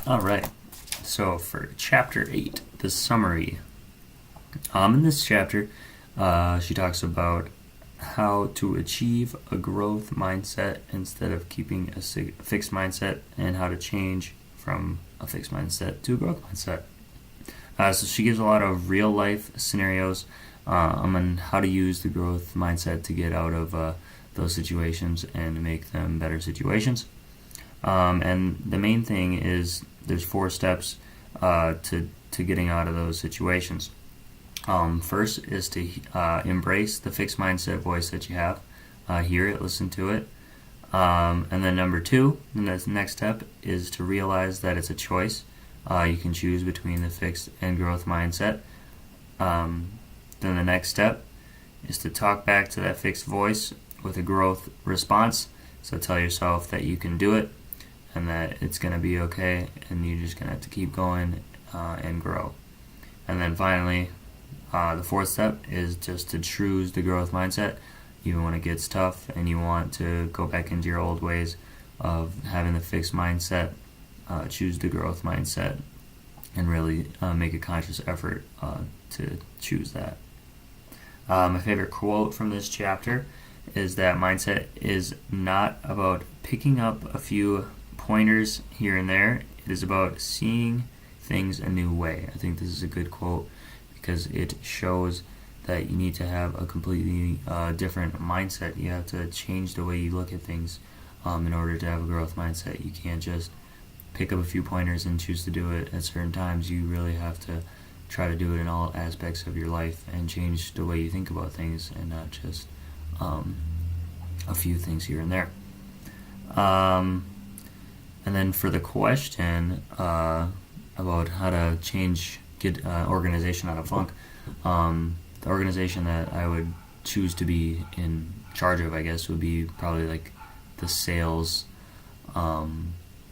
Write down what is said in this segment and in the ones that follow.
All right. So for chapter 8, the summary. In this chapter, she talks about how to achieve a growth mindset instead of keeping a fixed mindset, and how to change from a fixed mindset to a growth mindset. So she gives a lot of real life scenarios on how to use the growth mindset to get out of those situations and make them better situations. And the main thing is there's 4 steps to getting out of those situations. First is to embrace the fixed mindset voice that you have. Hear it, listen to it. And then number 2, the next step is to realize that it's a choice. You can choose between the fixed and growth mindset. Then the next step is to talk back to that fixed voice with a growth response. So tell yourself that you can do it and that it's going to be okay, and you're just going to have to keep going and grow. And then finally, the 4th step is just to choose the growth mindset. Even when it gets tough and you want to go back into your old ways of having the fixed mindset, choose the growth mindset and really make a conscious effort to choose that. My favorite quote from this chapter is that mindset is not about picking up a few pointers here and there. It is about seeing things a new way. I think this is a good quote because it shows that you need to have a completely different mindset. You have to change the way you look at things in order to have a growth mindset. You can't just pick up a few pointers and choose to do it at certain times. You really have to try to do it in all aspects of your life and change the way you think about things, and not just a few things here and there. And then for the question about how to get organization out of funk, the organization that I would choose to be in charge of, I guess, would be probably like the sales,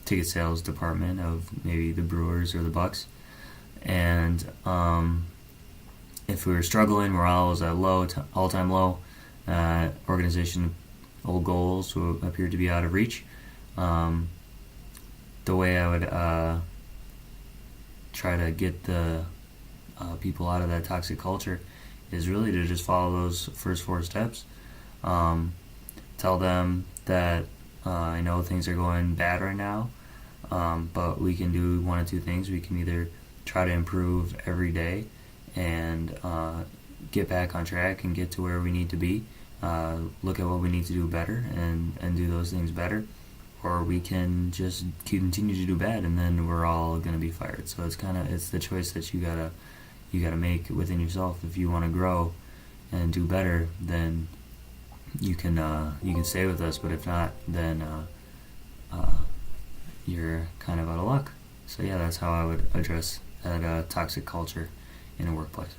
ticket sales department of maybe the Brewers or the Bucks. And if we were struggling, morale was at all-time low, organization goals will appear to be out of reach. The way I would try to get the people out of that toxic culture is really to just follow those first 4 steps. Tell them that I know things are going bad right now, but we can do 1 of 2 things. We can either try to improve every day and get back on track and get to where we need to be, look at what we need to do better and do those things better, or we can just continue to do bad and then we're all going to be fired. So it's the choice that you gotta make within yourself. If you want to grow and do better, then you can stay with us, but if not, then you're kind of out of luck. So yeah, that's how I would address that toxic culture in a workplace.